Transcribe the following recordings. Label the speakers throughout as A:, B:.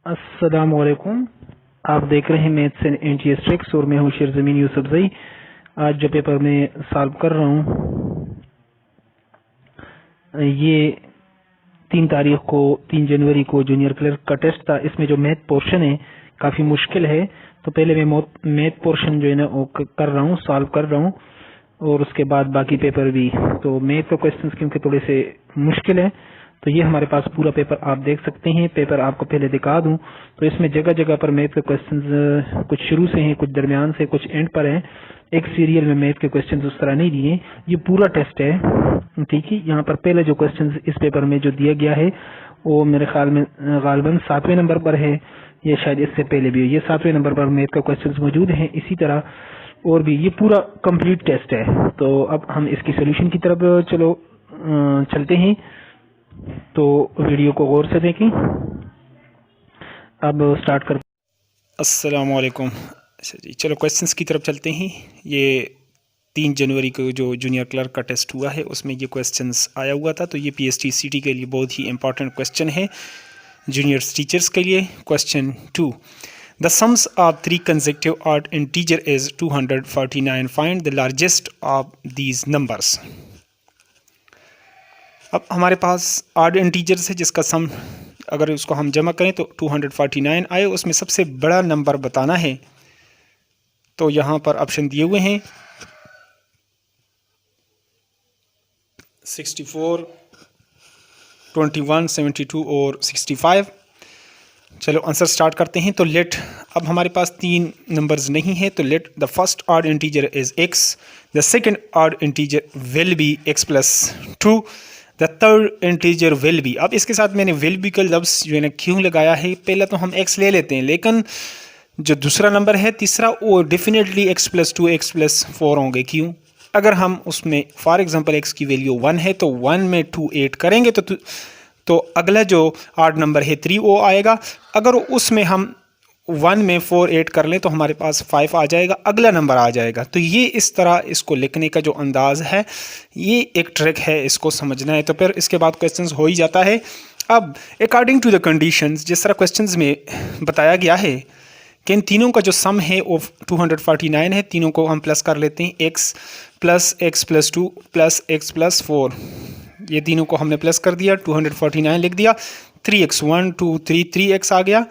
A: अस्सलाम वालेकुम। आप देख रहे हैं मैथ्स एंड एनटीएस ट्रिक्स और मैं हूं शेर ज़मीन यूसुफजई। आज जो पेपर में सॉल्व कर रहा हूं ये 3 जनवरी को जूनियर क्लर्क का टेस्ट था। इसमें जो मैथ पोर्शन है काफ़ी मुश्किल है, तो पहले मैं मैथ पोर्शन जो है ना वो कर रहा हूँ, सॉल्व कर रहा हूँ और उसके बाद बाकी पेपर भी। तो मैथ के क्वेश्चंस क्योंकि थोड़े से मुश्किल है, तो ये हमारे पास पूरा पेपर आप देख सकते हैं। पेपर आपको पहले दिखा दूं तो इसमें जगह जगह पर मैथ के क्वेश्चंस कुछ शुरू से हैं, कुछ दरमियान से, कुछ एंड पर हैं। एक सीरियल में मैथ के क्वेश्चंस उस तरह नहीं दिए। ये पूरा टेस्ट है, ठीक है। यहाँ पर पहले जो क्वेश्चंस इस पेपर में जो दिया गया है वो मेरे ख्याल में गालिबन 7वें नंबर पर है, ये शायद इससे पहले भी हो। ये 7वें नंबर पर मैथ का क्वेश्चंस मौजूद हैं। इसी तरह और भी ये पूरा कंप्लीट टेस्ट है। तो अब हम इसकी सोल्यूशन की तरफ चलते हैं। तो वीडियो को गौर से देखें। अब स्टार्ट कर।
B: अस्सलाम वालेकुम। अच्छा जी, चलो क्वेश्चंस की तरफ चलते हैं। ये 3 जनवरी को जो जूनियर क्लर्क का टेस्ट हुआ है उसमें ये क्वेश्चंस आया हुआ था। तो ये पीएसटी-सीटी के लिए बहुत ही इंपॉर्टेंट क्वेश्चन है, जूनियर टीचर्स के लिए। Question 2, the sums of 3 consecutive odd integer is 249, find the largest of these numbers. अब हमारे पास ऑड इंटीजर्स है जिसका सम अगर उसको हम जमा करें तो 249 आए। उसमें सबसे बड़ा नंबर बताना है। तो यहाँ पर ऑप्शन दिए हुए हैं 64, 21, 72 और 65। चलो आंसर स्टार्ट करते हैं। तो लेट, अब हमारे पास 3 नंबर्स नहीं है, तो let the first odd integer is x, the second odd integer will be x plus 2, the third integer will be. अब इसके साथ मैंने विल बी का लफ्ज़ जो है ना क्यों लगाया है, पहले तो हम x ले लेते हैं, लेकिन जो दूसरा नंबर है तीसरा वो definitely x plus 2 x plus 4 होंगे। क्यों? अगर हम उसमें फॉर एग्जांपल x की वैल्यू 1 है तो 1 में 2 ऐड करेंगे तो अगला जो ऑड नंबर है 3 वो आएगा। अगर उसमें हम 1 में 4 ऐड कर लें तो हमारे पास 5 आ जाएगा, अगला नंबर आ जाएगा। तो ये इस तरह इसको लिखने का जो अंदाज़ है ये एक ट्रिक है, इसको समझना है। तो फिर इसके बाद क्वेश्चंस हो ही जाता है। अब अकॉर्डिंग टू द कंडीशंस, जिस तरह क्वेश्चंस में बताया गया है कि इन तीनों का जो सम है वो 249 है, तीनों को हम प्लस कर लेते हैं, x plus 2 plus x plus 4, ये तीनों को हमने प्लस कर दिया, 249 लिख दिया। 3x 1 2 3 3x आ गया,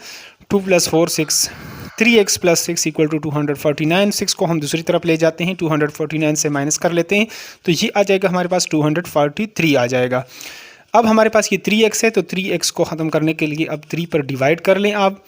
B: 2 plus 4 6, 3x plus 6 equal to 249। 6 को हम दूसरी तरफ ले जाते हैं, 249 से माइनस कर लेते हैं, तो ये आ जाएगा हमारे पास 243 आ जाएगा। अब हमारे पास ये 3x है, तो 3x को ख़त्म करने के लिए अब 3 पर डिवाइड कर लें आप।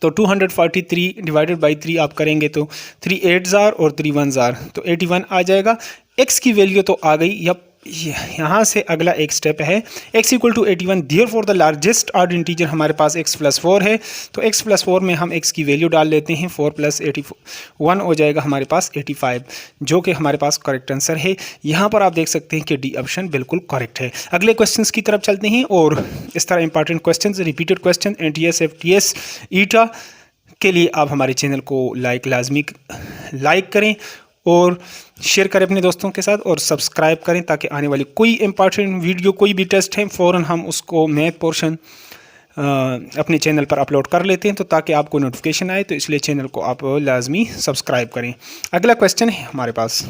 B: तो 243 डिवाइडेड बाई 3 आप करेंगे तो 3 8s और 3 1s तो 81 आ जाएगा। x की वैल्यू तो आ गई। यहाँ से अगला एक स्टेप है, x equal to 81, therefore the largest odd integer हमारे पास x प्लस 4 है, तो x प्लस 4 में हम x की वैल्यू डाल लेते हैं, 4 प्लस 81 हो जाएगा हमारे पास 85, जो कि हमारे पास करेक्ट आंसर है। यहाँ पर आप देख सकते हैं कि डी ऑप्शन बिल्कुल करेक्ट है। अगले क्वेश्चंस की तरफ चलते हैं और इस तरह important questions, repeated question NTS FTS ETEA के लिए आप हमारे चैनल को लाजमी लाइक करें और शेयर करें अपने दोस्तों के साथ और सब्सक्राइब करें, ताकि आने वाली कोई इंपॉर्टेंट वीडियो, कोई भी टेस्ट है, फ़ौरन हम उसको मैथ पोर्शन अपने चैनल पर अपलोड कर लेते हैं, तो ताकि आपको नोटिफिकेशन आए। तो इसलिए चैनल को आप लाजमी सब्सक्राइब करें। अगला क्वेश्चन है हमारे पास,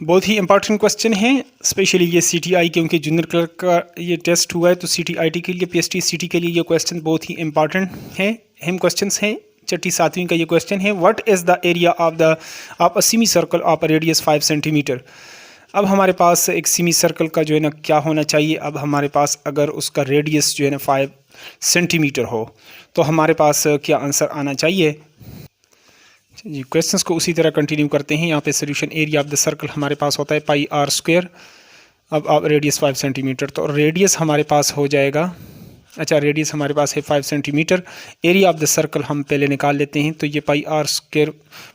B: बहुत ही इंपॉर्टेंट क्वेश्चन है, स्पेशली ये CTI, क्योंकि जूनियर क्लर्क का ये टेस्ट हुआ है, तो CTIT के लिए, PST-CT के लिए ये क्वेश्चन बहुत ही इंपॉर्टेंट है, अहम क्वेश्चन है। 7वीं का ये क्वेश्चन है, what is the area of a semi circle of a radius 5 centimetre. अब हमारे पास एक सेमी सर्कल का जो है ना क्या होना चाहिए। अब हमारे पास अगर उसका रेडियस जो है ना 5 सेंटीमीटर हो तो हमारे पास क्या आंसर आना चाहिए जी। क्वेश्चंस को उसी तरह कंटिन्यू करते हैं। यहाँ पे solution, area of the circle हमारे पास होता है πr²। अब रेडियस 5 सेंटीमीटर, तो रेडियस हमारे पास हो जाएगा, अच्छा रेडियस हमारे पास है 5 centimetre, area of the circle हम पहले निकाल लेते हैं। तो ये πr²,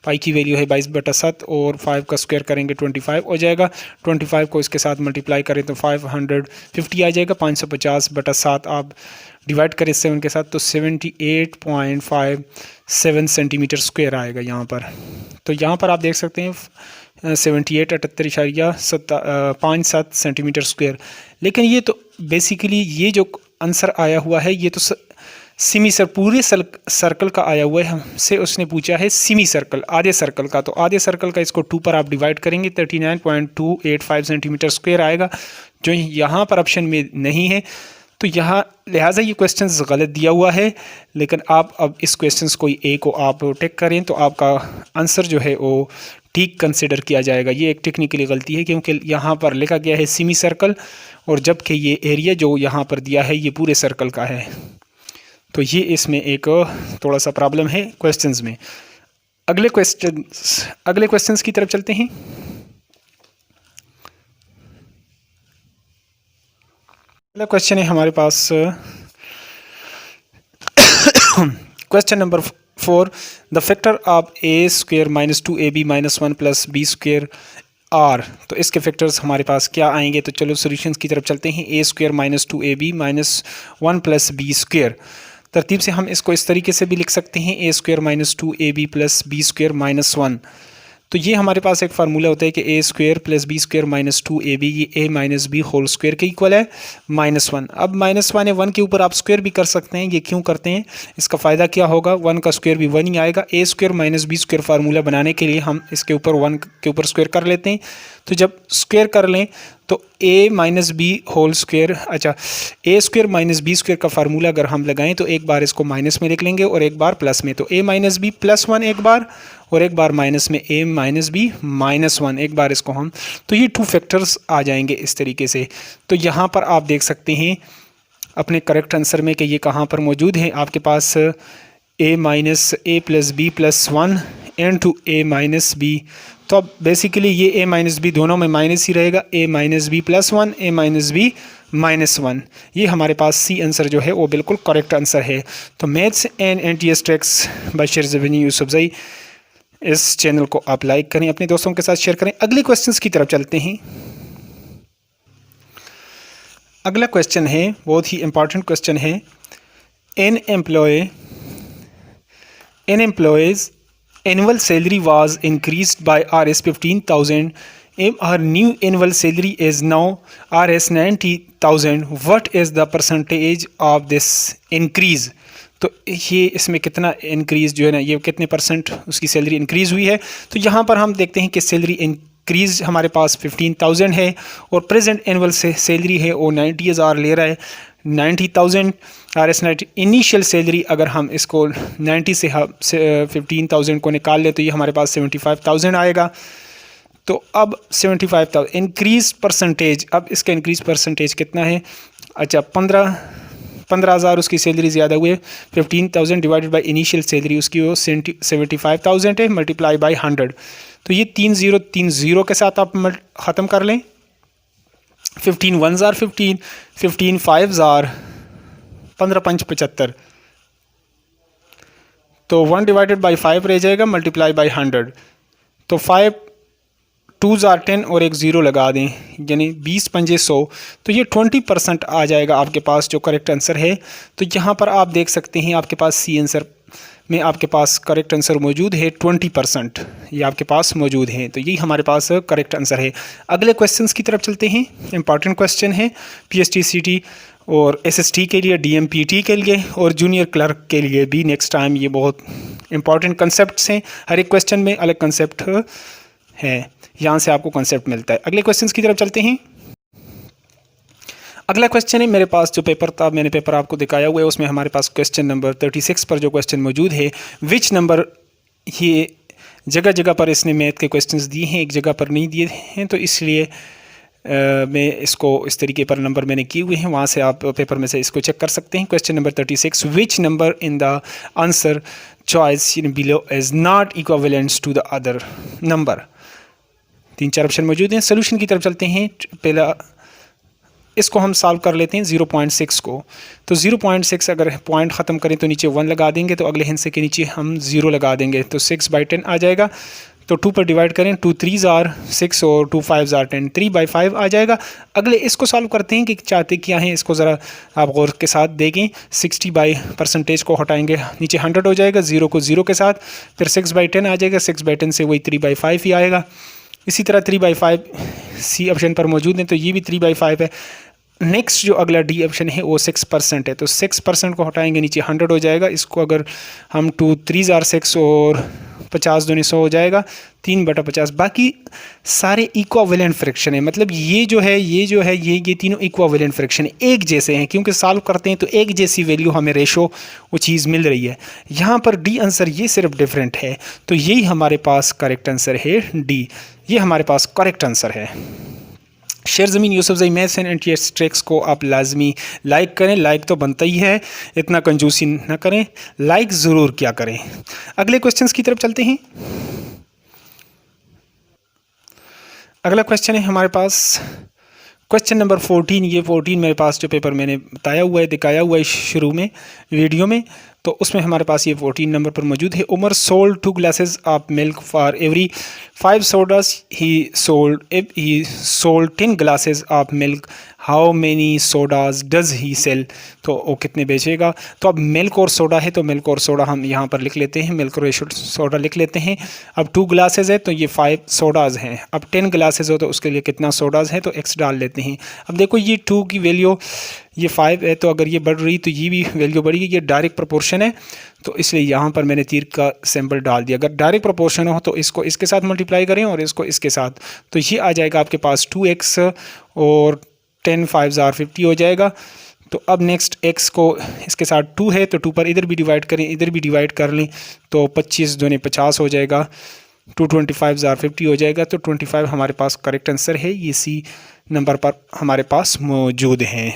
B: पाई की वैल्यू है 22/7 और 5 का स्क्वायर करेंगे 25 हो जाएगा। 25 को इसके साथ मल्टीप्लाई करें तो 550 आ जाएगा। 550/7 आप डिवाइड करें 7 के साथ तो 78.57 सेंटीमीटर स्क्वायर आएगा यहाँ पर। तो यहाँ पर आप देख सकते हैं 78 78.57 सेंटीमीटर स्क्वायर। लेकिन ये तो बेसिकली ये जो आंसर आया हुआ है ये तो सिमी सर पूरे सर्कल का आया हुआ है, हमसे उसने पूछा है सिमी सर्कल आधे सर्कल का। तो आधे सर्कल का इसको 2 पर आप डिवाइड करेंगे 39.285 सेंटीमीटर स्क्वायर आएगा, जो यहाँ पर ऑप्शन में नहीं है। तो यहाँ लिहाजा ये क्वेश्चंस गलत दिया हुआ है। लेकिन आप अब इस क्वेश्चंस कोई ए को आप टिक करें तो आपका आंसर जो है वो ठीक कंसिडर किया जाएगा। ये एक टेक्निकली गलती है क्योंकि यहाँ पर लिखा गया है सेमी सर्कल और जबकि ये एरिया जो यहाँ पर दिया है ये पूरे सर्कल का है। तो ये इसमें एक थोड़ा सा प्रॉब्लम है क्वेश्चंस में। अगले क्वेश्चंस की तरफ चलते हैं। अगला क्वेश्चन है हमारे पास question number 4, the factor of a square minus 2ab minus 1 plus b square are. तो इसके फैक्टर्स हमारे पास क्या आएंगे? तो चलो सॉल्यूशंस की तरफ चलते हैं। A square minus 2ab minus 1 plus b square, तरतीब से हम इसको इस तरीके से भी लिख सकते हैं a square minus 2ab plus b square minus 1। तो ये हमारे पास एक फार्मूला होता है कि a square plus b square minus 2ab ये a minus b whole square के इक्वल है -1। अब -1 है, 1 के ऊपर आप स्क्वायर भी कर सकते हैं। ये क्यों करते हैं, इसका फ़ायदा क्या होगा? 1 का स्क्वायर भी 1 ही आएगा। A square minus b square formula बनाने के लिए हम इसके ऊपर 1 के ऊपर स्क्वायर कर लेते हैं। तो जब स्क्वायर कर लें तो ए माइनस बी होल स्क्वायर, अच्छा ए स्क्वायर माइनस बी स्क्वायर का फार्मूला अगर हम लगाएं तो एक बार इसको माइनस में लिख लेंगे और एक बार प्लस में। तो ए माइनस बी प्लस 1 एक बार और एक बार माइनस में ए माइनस बी माइनस 1 एक बार इसको हम, तो ये 2 फैक्टर्स आ जाएंगे इस तरीके से। तो यहाँ पर आप देख सकते हैं अपने करेक्ट आंसर में कि ये कहाँ पर मौजूद है। आपके पास ए माइनस ए प्लस बी प्लस 1 इनटू ए माइनस बी। तो अब बेसिकली ये ए माइनस बी दोनों में माइनस ही रहेगा। ए माइनस बी प्लस 1 ए माइनस बी माइनस 1, ये हमारे पास सी आंसर जो है वो बिल्कुल करेक्ट आंसर है। तो maths and NTS tricks by Sherzabeen Yousafzai, इस चैनल को आप लाइक करें, अपने दोस्तों के साथ शेयर करें। अगले क्वेश्चंस की तरफ चलते हैं। अगला क्वेश्चन है बहुत ही इंपॉर्टेंट क्वेश्चन है। An employee's annual salary was increased by Rs 15,000 and her new annual salary is now Rs 90,000. What is the percentage of this increase? तो ये इसमें कितना इंक्रीज़ जो है ना, ये कितने % उसकी सैलरी इंक्रीज़ हुई है। तो यहाँ पर हम देखते हैं कि सैलरी इंक्रीज़ हमारे पास 15,000 है और प्रेजेंट एनुअल से सैलरी है वो 90,000 ले रहा है। 90,000 Rs 90 इनिशियल सैलरी, अगर हम इसको 90 से 15,000 को निकाल ले तो ये हमारे पास 75,000 आएगा। तो अब 75,000 इंक्रीज़ परसेंटेज, अब इसका इंक्रीज़ परसेंटेज कितना है? अच्छा 15,000 उसकी सैलरी ज़्यादा हुई है। 15,000 डिवाइडेड बाई इनिशियल सैलरी उसकी वो 75,000 है, मल्टीप्लाई बाई 100। तो ये 30 के साथ आप ख़त्म कर लें। 15 1 15, 15 5 15 5 75। तो 1 डिवाइडेड बाई 5 रह जाएगा, मल्टीप्लाई बाई 100। तो 5 2 10 और एक 0 लगा दें, यानी 20 पंजे 100। तो ये 20% आ जाएगा आपके पास जो करेक्ट आंसर है। तो यहाँ पर आप देख सकते हैं आपके पास सी आंसर में आपके पास करेक्ट आंसर मौजूद है 20%, ये आपके पास मौजूद है। तो यही हमारे पास करेक्ट आंसर है। अगले क्वेश्चंस की तरफ चलते हैं। इंपॉर्टेंट क्वेश्चन है PSTCT और SST के लिए, DMPT के लिए और जूनियर क्लर्क के लिए भी नेक्स्ट टाइम। ये बहुत इंपॉर्टेंट कंसेप्ट्स हैं, हर एक क्वेश्चन में अलग कंसेप्ट है, यहाँ से आपको कंसेप्ट मिलता है। अगले क्वेश्चंस की तरफ चलते हैं। अगला क्वेश्चन है मेरे पास जो पेपर था, मैंने पेपर आपको दिखाया हुआ है, उसमें हमारे पास क्वेश्चन नंबर 36 पर जो क्वेश्चन मौजूद है, विच नंबर, ये जगह जगह पर इसने मैथ के क्वेश्चंस दिए हैं, एक जगह पर नहीं दिए हैं, तो इसलिए मैं इसको इस तरीके पर नंबर मैंने किए हुए हैं, वहाँ से आप पेपर में से इसको चेक कर सकते हैं। Question number 36, which number in the answer choice below is not equivalent to the other number. 3-4 option मौजूद हैं। सोल्यूशन की तरफ चलते हैं। पहला इसको हम सॉल्व कर लेते हैं 0.6 को। तो 0.6 अगर पॉइंट ख़त्म करें तो नीचे 1 लगा देंगे, तो अगले हिस्से के नीचे हम 0 लगा देंगे, तो 6/10 आ जाएगा। तो 2 पर डिवाइड करें, 2 3 6 और 2 5 10, 3/5 आ जाएगा। अगले इसको सॉल्व करते हैं कि चाहते क्या हैं, इसको ज़रा आप गौर के साथ देखें। 60 बाई % को हटाएंगे, नीचे 100 हो जाएगा, 0 को 0 के साथ, फिर 6/10 आ जाएगा, 6/10 से वही 3/5 ही आएगा। इसी तरह 3/5 सी ऑप्शन पर मौजूद है, तो ये भी 3/5 है। नेक्स्ट जो अगला डी ऑप्शन है वो 6% है, तो 6% को हटाएंगे, नीचे 100 हो जाएगा। इसको अगर हम 2 3 आर 6 और 50 दूनी 100 हो जाएगा, 3/50। बाकी सारे इक्विवेलेंट फ्रैक्शन है, मतलब ये जो है ये तीनों इक्विवेलेंट फ्रैक्शन है, एक जैसे हैं, क्योंकि सॉल्व करते हैं तो एक जैसी वैल्यू हमें रेशो वो चीज़ मिल रही है। यहाँ पर डी आंसर ये सिर्फ डिफरेंट है, तो यही हमारे पास करेक्ट आंसर है डी, ये हमारे पास करेक्ट आंसर है। शेर ज़मीन यूसुफजई मैथ्स एंड एंटीएस ट्रिक्स को आप लाजमी लाइक करें, लाइक तो बनता ही है, इतना कंजूसी ना करें, लाइक ज़रूर क्या करें। अगले क्वेश्चंस की तरफ चलते हैं। अगला क्वेश्चन है हमारे पास क्वेश्चन नंबर 14। ये 14 मेरे पास जो पेपर मैंने बताया हुआ है, दिखाया हुआ है शुरू में वीडियो में, तो उसमें हमारे पास ये 14 नंबर पर मौजूद है। Umar sold 2 glasses of milk for every 5 sodas he sold 10 glasses of milk, how many sodas does he sell, तो वो कितने बेचेगा। तो अब मिल्क और सोडा है, तो मिल्क और सोडा हम यहाँ पर लिख लेते हैं, मिल्क और सोडा लिख लेते हैं। अब 2 glasses है तो ये 5 सोडाज हैं, अब 10 glasses हो तो उसके लिए कितना सोडाज है, तो x डाल लेते हैं। अब देखो ये 2 की वैल्यू ये 5 है, तो अगर ये बढ़ रही तो ये भी वैल्यू बढ़ेगी, ये डायरेक्ट प्रोपोर्शन है, तो इसलिए यहाँ पर मैंने तीर का सिंबल डाल दिया। अगर डायरेक्ट प्रोपोर्शन हो तो इसको इसके साथ मल्टीप्लाई करें और इसको इसके साथ, तो ये आ जाएगा आपके पास 2x और 10 5 आर 50 हो जाएगा। तो अब नेक्स्ट x को इसके साथ 2 है, तो 2 पर इधर भी डिवाइड करें, इधर भी डिवाइड कर लें, तो 25 दूनी 50 हो जाएगा, 225 आर 50 हो जाएगा। तो 25 हमारे पास करेक्ट आंसर है, ये सी नंबर पर हमारे पास मौजूद हैं।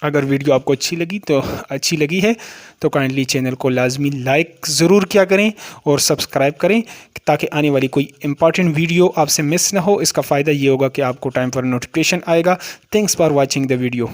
B: अगर वीडियो आपको अच्छी लगी है तो काइंडली चैनल को लाजमी लाइक ज़रूर किया करें और सब्सक्राइब करें, ताकि आने वाली कोई इंपॉर्टेंट वीडियो आपसे मिस ना हो। इसका फ़ायदा ये होगा कि आपको टाइम पर नोटिफिकेशन आएगा। Thanks for watching the video.